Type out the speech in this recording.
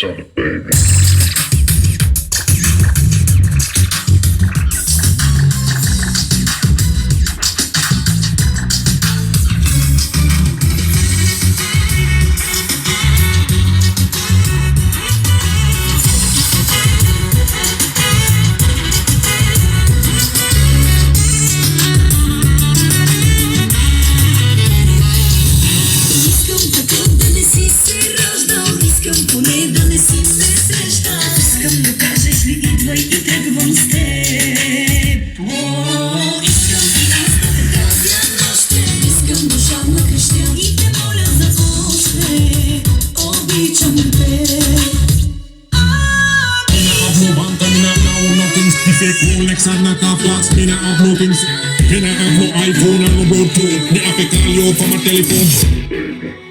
Alexander, baby. Поне да не си ме среща. Искам да кажеш ли идвай и тръгвам с теб. Искам и аз да те пазя нощем. Искам душа на крещя и те моля за още. Обичам те. Me not have no bank and me not know nothing. The fake Rolex and not a flask. Me not have no things. Me not have no iPhone and no Bluetooth. Me have to call you from a telephone.